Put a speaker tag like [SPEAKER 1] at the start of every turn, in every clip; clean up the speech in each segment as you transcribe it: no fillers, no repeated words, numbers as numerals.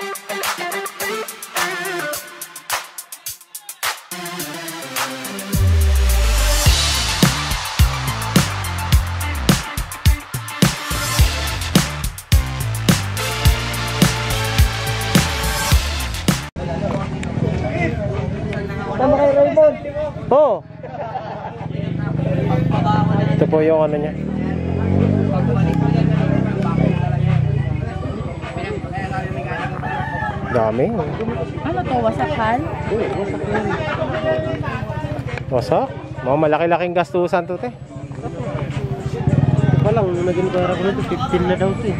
[SPEAKER 1] Tama kayo, Raymond?
[SPEAKER 2] Oo. Ito po yung ano niya. Dami.
[SPEAKER 1] Ano to? Wasakan?
[SPEAKER 2] Wasak? Mga malaki-laking gastusan to, te.
[SPEAKER 3] Pa lang, nung naging para ko nito, 15 na daw ito eh.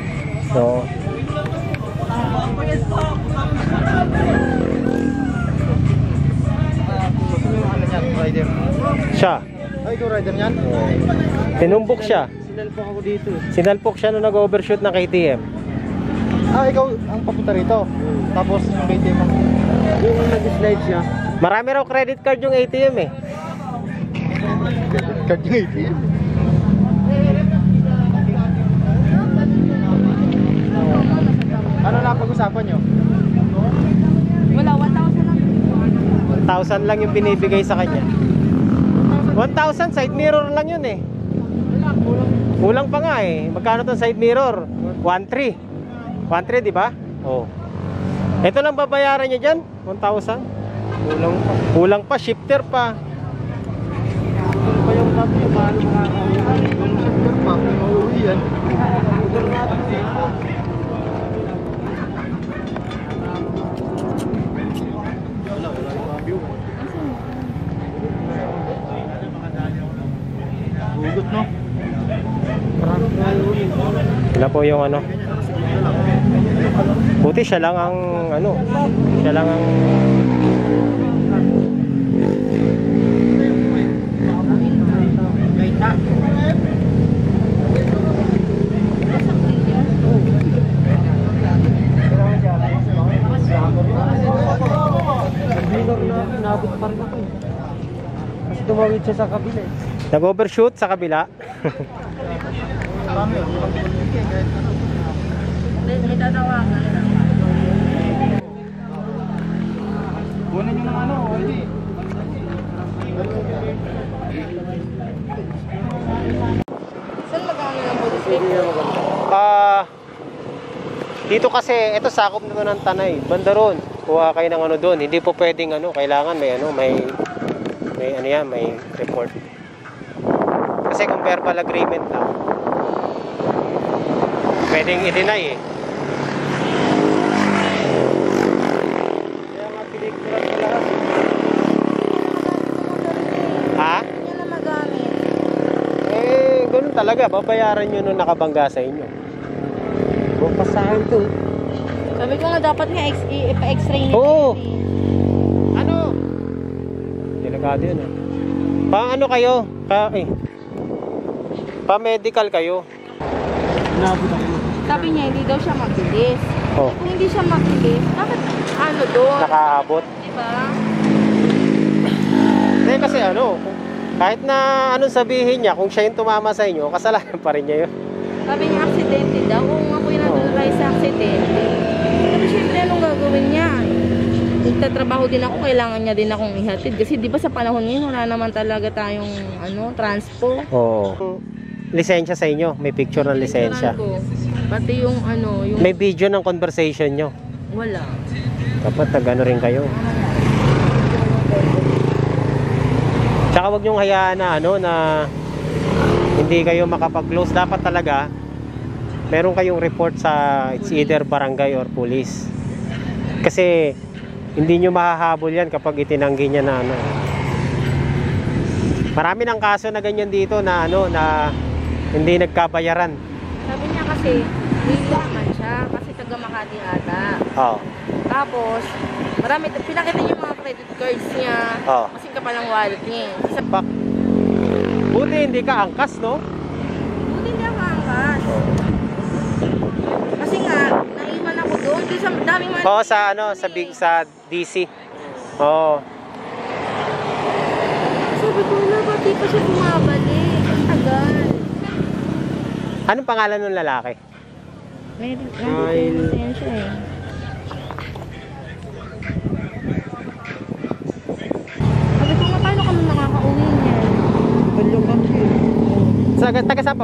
[SPEAKER 2] Oo.
[SPEAKER 3] Rider.
[SPEAKER 2] Siya.
[SPEAKER 3] Ay, ikaw rider niyan?
[SPEAKER 2] Tinumbok siya.
[SPEAKER 3] Sinalpok ako dito eh.
[SPEAKER 2] Sinalpok siya nung nag-overshoot ng KTM.
[SPEAKER 3] Ah, ikaw ang papunta rito. Tapos yung ATM mo. Yung nag-slide siya.
[SPEAKER 2] Marami raw credit card yung ATM eh.
[SPEAKER 3] Card yung ATM. Ano na pag-usapan nyo?
[SPEAKER 1] Wala, 1,000 lang.
[SPEAKER 2] 1,000 lang yung binibigay sa kanya. 1,000 side mirror lang yun eh. Kulang pa nga eh. Magkano tong side mirror? 1,300. 1,300 di ba? Oh. Ito lang babayaran niya diyan, 1,000.
[SPEAKER 3] Kulang pa.
[SPEAKER 2] Kulang pa, shifter pa.
[SPEAKER 3] Kulang pa yung sabi yung mahal makakawin. Yung shifter pa, mauwi yan. Kulang natin eh. Hugot no?
[SPEAKER 2] Wala po yung ano. Buti siya lang ang ano. Siya lang ang
[SPEAKER 3] Nabot pa rin ako eh. Kasi tumawid siya sa kabila eh.
[SPEAKER 2] nag-overshoot sa kabila.
[SPEAKER 1] May tatawagan.
[SPEAKER 3] Kunin yung ano, hindi.
[SPEAKER 1] Saan magkano ng police tape?
[SPEAKER 2] Dito kasi ito sakop na to ng Tanay. Banda ron. Kuha kayo ng ano doon. Hindi po pwedeng ano, kailangan may ano, may ano yan, may report. Kasi kung verbal agreement lang, pwedeng i-deny eh.
[SPEAKER 3] Kaya nga pinikturan ko lahat.
[SPEAKER 2] Ha?
[SPEAKER 1] Yan na magamit.
[SPEAKER 2] Eh, ganun talaga. Babayaran nyo nung nakabangga sa inyo.
[SPEAKER 3] Bukas sa akin to.
[SPEAKER 1] Sabi ko nga dapat nga ipa-x-ray nila.
[SPEAKER 2] Oo.
[SPEAKER 1] yun eh.
[SPEAKER 2] Ano? Delikado yun eh. Pa-ano kayo? Pa-medical kayo.
[SPEAKER 3] Nabot ako.
[SPEAKER 1] Sabi niya hindi daw siya mabilis.
[SPEAKER 2] Oh.
[SPEAKER 1] Kung hindi siya mabilis, bakit ano doon?
[SPEAKER 2] Nakaabot.
[SPEAKER 1] Diba?
[SPEAKER 2] Hindi kasi ano, kahit na anong sabihin niya, kung siya yung tumama sa inyo, kasalanan pa rin niya yun.
[SPEAKER 1] Sabi niya aksidente daw. Kung ako yung natulay sa aksidente, sabi syempre anong gagawin niya? Nagtatrabaho din ako, kailangan niya din akong ihatid. Kasi di ba sa panahon ngayon, wala naman talaga tayong ano, transpo.
[SPEAKER 2] Oo. Lisensya sa inyo, may picture ng lisensya.
[SPEAKER 1] Ko. Pati yung ano, yung
[SPEAKER 2] May video ng conversation nyo.
[SPEAKER 1] wala.
[SPEAKER 2] Dapat nag-ano rin kayo. Tsaka wag nyong hayaan na ano na hindi kayo makapag-close. Dapat talaga meron kayong report sa it's either barangay or police. Kasi hindi nyo mahahabol yan kapag itinanggi niya na ano. Marami ng kaso na ganyan dito na ano na hindi nagkabayaran.
[SPEAKER 1] Sabi niya kasi, naman siya kasi taga Makati ata.
[SPEAKER 2] Oo.
[SPEAKER 1] Tapos, marami, pinakita niya yung mga credit cards niya.
[SPEAKER 2] Oo.
[SPEAKER 1] Kasi kapal ang wallet niya. Sa
[SPEAKER 2] Bak. Buti hindi ka angkas, no?
[SPEAKER 1] buti niya kaangkas. Kasi nga, naiman ako doon. Doon sa daming man.
[SPEAKER 2] Oo, sa ano, sa DC. Oo.
[SPEAKER 1] Sabi ko, wala ba? Di pa siya bumabalik. Ang tagal.
[SPEAKER 2] Anong pangalan ng lalaki?
[SPEAKER 1] May
[SPEAKER 3] Kyle.
[SPEAKER 1] lisensya eh.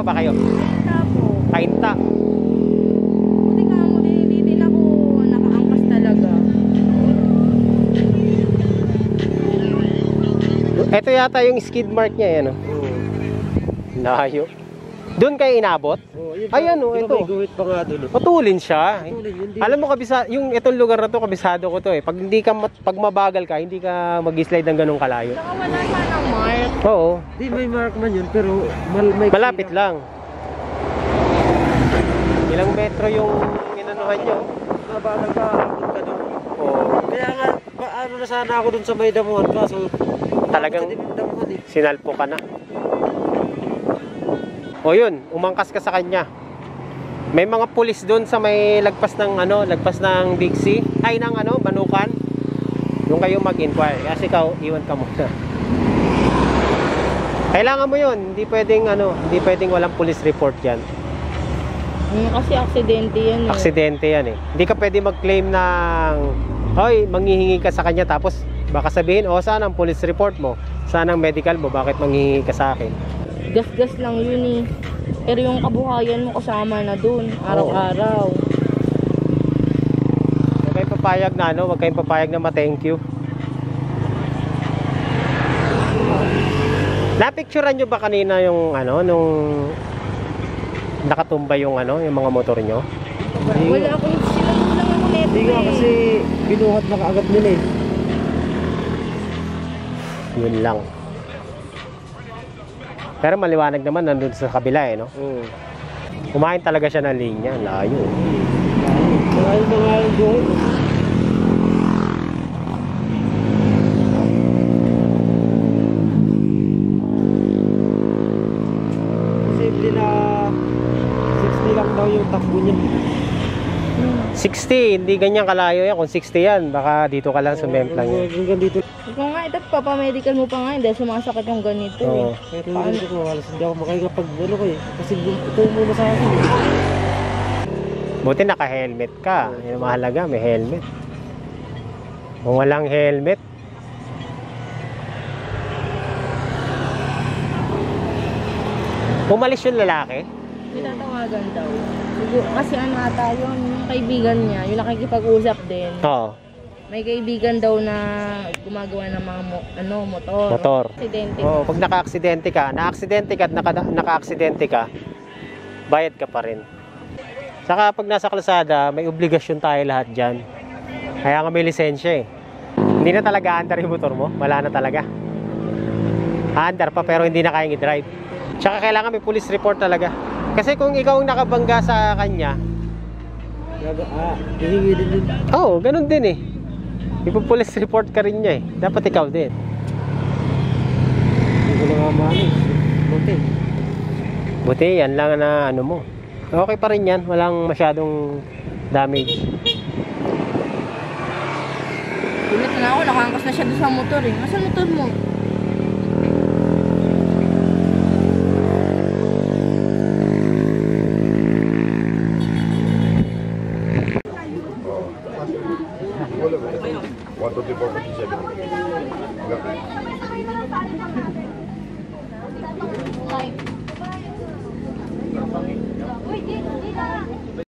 [SPEAKER 2] ba kayo?
[SPEAKER 1] Tapo.
[SPEAKER 2] Kainta.
[SPEAKER 1] Buti nga mo din, hindi din ako nakaangkas talaga.
[SPEAKER 2] Ito yata yung skid mark niya, yan. Oh. Layo. Doon kayo inabot? Ayan, oh, ito.
[SPEAKER 3] May guhit pa nga doon.
[SPEAKER 2] Patulin siya.
[SPEAKER 3] Patulin, hindi.
[SPEAKER 2] Alam mo, yung itong lugar na to, kabisado ko to eh. Pag hindi ka, pag mabagal ka, hindi ka mag-slide ng ganung kalayo.
[SPEAKER 1] Saka wala sanang mark.
[SPEAKER 2] Oo.
[SPEAKER 3] Di may mark man yun, pero may
[SPEAKER 2] Malapit lang. Ilang metro yung inanuhan nyo?
[SPEAKER 3] Nabalag ka, abot ka doon.
[SPEAKER 2] Oo.
[SPEAKER 3] Kaya nga, ano na sana ako doon sa may damuhan, kaso
[SPEAKER 2] Talagang
[SPEAKER 3] damuhan eh.
[SPEAKER 2] sinalpo ka na. O yun, umangkas ka sa kanya. May mga pulis doon sa may lagpas ng lagpas ng Dixie, ay ng Manukan. Doon kayo mag-inquire. Kasi ikaw, iwan ka muna. Kailangan mo yun. Hindi pwedeng walang police report yan.
[SPEAKER 1] Kasi aksidente yan eh.
[SPEAKER 2] Aksidente yan eh. Hindi ka pwede mag-claim ng, hoy, manghihingi ka sa kanya tapos baka sabihin, saan ang police report mo? Saan ang medical mo? Bakit manghihingi ka sa akin?
[SPEAKER 1] Gas-gas lang yun eh. Pero yung kabuhayan mo kasama na dun, araw-araw.
[SPEAKER 2] Huwag kayong papayag na huwag kayong papayag na ma-thank you. Napicturean nyo ba kanina yung nung nakatumba yung yung mga motor nyo?
[SPEAKER 1] Wala akong silang lang ako neto
[SPEAKER 3] Hindi nga kasi binuhat na kaagad nila eh.
[SPEAKER 2] Yun lang. Pero maliwanag naman nandun sa kabila no?
[SPEAKER 3] Oo.
[SPEAKER 2] Kumain talaga siya ng linya. Layo.
[SPEAKER 3] Marami na nga yung guhit. Simple na 60 lang daw yung takbo niya.
[SPEAKER 2] 60, hindi ganyan kalayo yan. Kung 60 yan, baka dito ka lang sumemplang yan.
[SPEAKER 3] Hanggang dito.
[SPEAKER 1] Ikaw nga, ito papamedical mo pa nga, dahil sumasakit yung ganito
[SPEAKER 2] Oo.
[SPEAKER 1] eh.
[SPEAKER 3] Pero hindi ko halos hindi ako makahinga pag ko eh. Kasi ito muna sa akin.
[SPEAKER 2] Buti naka-helmet ka. Yung mahalaga, may helmet. Kung walang helmet, umalis yung lalaki.
[SPEAKER 1] Tinatawagan daw. Kasi ata yun, yung kaibigan niya, yung nakikipag-usap din.
[SPEAKER 2] Oo.
[SPEAKER 1] May kaibigan daw na gumagawa ng mga motor.
[SPEAKER 2] Motor.
[SPEAKER 1] Aksidente.
[SPEAKER 2] Oo, pag naka-aksidente ka at naka-aksidente ka, bayad ka pa rin. Saka pag nasa kalsada, may obligasyon tayo lahat dyan. Kaya nga may lisensya eh. Hindi na talaga under yung motor mo. Wala na talaga. Under pa pero hindi na kayang i-drive. Tsaka kailangan may police report talaga. Kasi kung ikaw ang nakabangga sa kanya,
[SPEAKER 3] hihingi din din.
[SPEAKER 2] oo, ganun din eh. Ipo-police report ka rin niya eh. Dapat ikaw din.
[SPEAKER 3] Hindi ko na nga maalis. Buti.
[SPEAKER 2] Buti, yan lang na mo. Okay pa rin yan. Walang masyadong damage.
[SPEAKER 1] Ulit na ako, nakangkas na siya doon sa motor eh. Nasaan motor mo?
[SPEAKER 4] ¿Cuánto tiempo con